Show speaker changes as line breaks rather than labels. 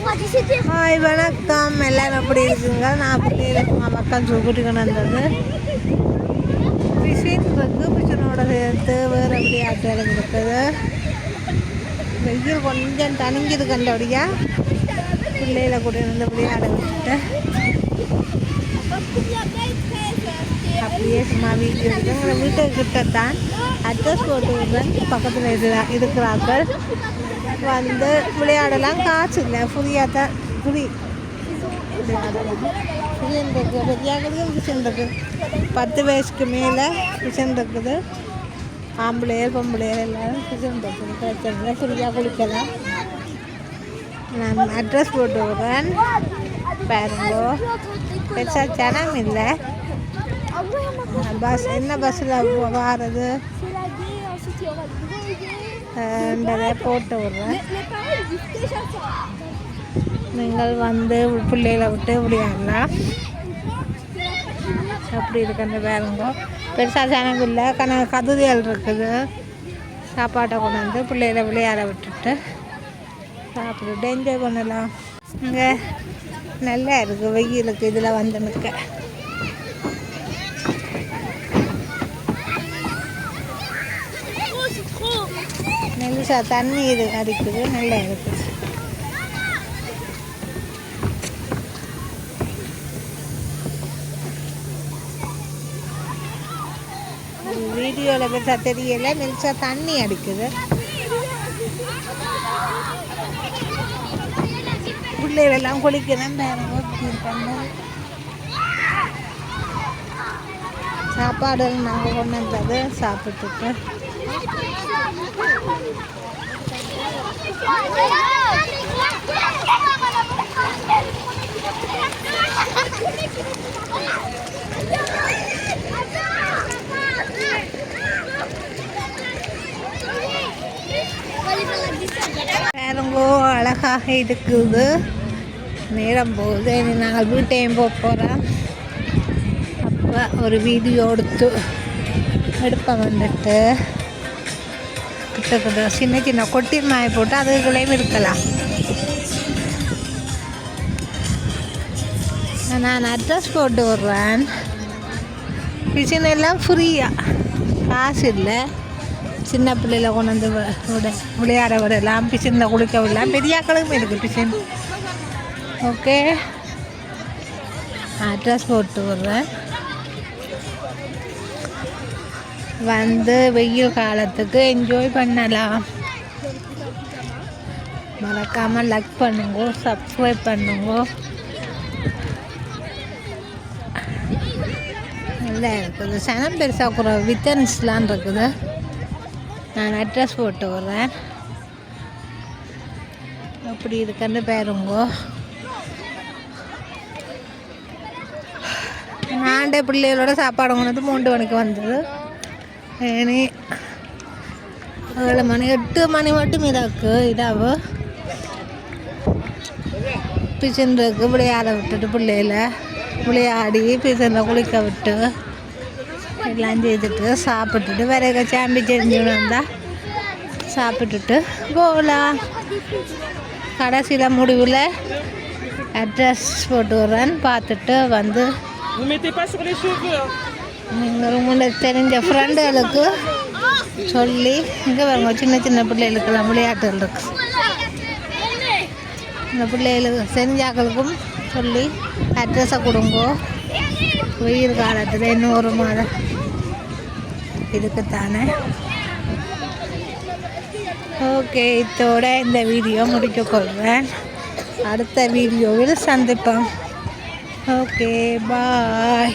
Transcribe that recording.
Hi வணக்கம், எல்லோரும் எப்படி இருக்குங்க? நான் அப்படி இருக்குமா மக்கள் கூட்டிக்கொண்டு வந்தது மிஷின் இருக்குது. மிஷினோட சேர்த்து வேறு எப்படி ஆட்டம் இருக்குது. வெயில் கொஞ்சம் தனிஞ்சிது கண்டபடியா பிள்ளைகளை கூட இருந்து விளையாட வச்சுட்டு அப்படியே சும்மா வீட்டில் இருக்குது. எங்களை வீட்டுக்கிட்ட தான் அட்ரஸ் போட்டு விடுறேன். பக்கத்தில் இருக்கிறார்கள் வந்து விளையாடலாம். காசு இல்லை, ஃப்ரீயாக தான் ஃப்ரீ விளையாடலாம். மிஷின் இருக்குது, பெரியாக்களுக்கும் மிஷின் இருக்குது. 10 வயசுக்கு மேலே மிஷின் இருக்குது. ஆம்பளையர் பொம்பளையர் எல்லோரும் மிஷின் இருக்குது. பிரச்சனை ஃப்ரீயாக குளிக்கலாம். நான் அட்ரஸ் போட்டு விடுறேன் பாருங்கோ. பெருசாக ஜனம் இல்லை. பஸ் என்ன பஸ்ஸில் வாரது போட்டு விடுறேன். நீங்கள் வந்து பிள்ளைகளை விட்டு விளையாடலாம். அப்படி இருக்குன்னு பாருங்க. பெருசாக ஜனம் இல்லை. கதுதிகள் இருக்குது. சாப்பாட்டை கொண்டு வந்து பிள்ளைகளை விளையாட விட்டுட்டு சாப்பிட்டுட்டு என்ஜாய் பண்ணலாம். இங்கே நல்லா இருக்குது. வெயிலுக்கு இதில் வந்து நிற்க நெல்லிசா தண்ணி இது அடிக்குது. நல்லா இருக்குது. வீடியோவில் பெருசாக தெரியலை. நெல்லிசா தண்ணி அடிக்குது. பிள்ளைகளெல்லாம் குளிக்கணும். சாப்பாடு நாங்கள் கொண்டு வந்தது சாப்பிட்டுட்டு வேறங்கோ அழகாக இருக்குது. நேரம் போகுது. நாங்கள் வீட்டையும் போகிறோம். அப்போ ஒரு வீடியோ எடுப்ப வந்துட்டு கிட்ட சின்ன சின்ன கொட்டி மாய போட்டு அதுகளையும் இருக்கலாம். நான் அட்ரஸ் போட்டு விட்றேன். மிஷின் எல்லாம் ஃப்ரீயாக, காசு இல்லை. சின்ன பிள்ளைகளை கொண்டு வந்து விளையாட விடலாம். மிஷினில் குளிக்க விடலாம். பெரியாக்களுக்கும் இருக்குது மிஷின். ஓகே, அட்ரஸ் போட்டு விட்றேன். வந்து வெயில் காலத்துக்கு என்ஜாய் பண்ணலாம். மறக்காமல் லைக் பண்ணுங்க, சப்ஸ்கிரைப் பண்ணுங்க. நல்லா இருக்குது. சனம் பெருசாக கூட வித்தன்ஸ்லாம் இருக்குது. நான் அட்ரஸ் போட்டு விட்றேன். அப்படி இருக்குன்னு பாருங்கோ. நான்டே பிள்ளைகளோட சாப்பாடு கொண்டு 3 மணிக்கு வந்தது. இனி 7 மணி 8 மணி மட்டும் இதாவு பிச்சனுக்கு விளையாட விட்டுட்டு பிள்ளைகளை விளையாடி பிச்சனில் குளிக்க விட்டு எல்லாம் செய்துட்டு சாப்பிட்டுட்டு வேற சாம்பி செஞ்சு வந்தால் சாப்பிட்டுட்டு போகலாம். கடைசியில் முடிவில் அட்ரஸ் போட்டு விட்றேன். பார்த்துட்டு வந்து நீங்கள் உங்களுக்கு தெரிஞ்ச ஃப்ரெண்டுகளுக்கு சொல்லி இங்கே வருங்க. சின்ன சின்ன பிள்ளைகளுக்கெல்லாம் விளையாட்டுகள் இருக்குது. இந்த பிள்ளைகளுக்கு தெரிஞ்சாக்களுக்கும் சொல்லி அட்ரஸை கொடுங்க. வெயில் காலத்தில் இன்னும் 1 மாதம் இதுக்குத்தானே. ஓகே, இதோட இந்த வீடியோ முடித்துக்கொள்கிறேன். அடுத்த வீடியோவில் சந்திப்போம். ஓகே, பாய்.